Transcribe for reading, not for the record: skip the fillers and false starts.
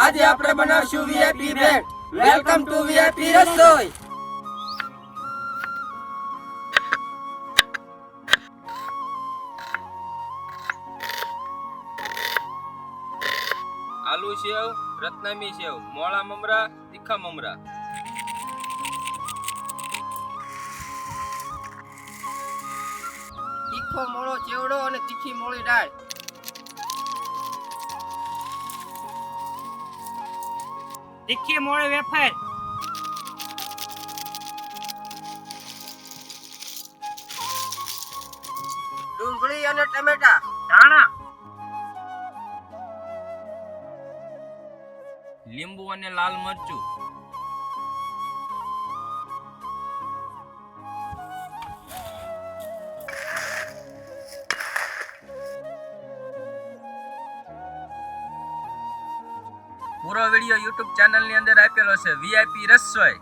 આજે આપણે બનાવશું VIP bhel. Welcome to VIP રસોઈ. આલુ સેવ, રત્નામી સેવ, મોળા મમરા, તીખા મમરા. તીખો મોળો ચેવડો અને તીખી મોળી દાળ. તીખી મોળી વેફર. ડુંગળી અને ટમેટા. ધાણા. લીંબુ અને લાલ મરચું. પૂરો વિડિયો YouTube ચેનલ ની અંદર આપેલો છે વીઆઈપી રસોઈ.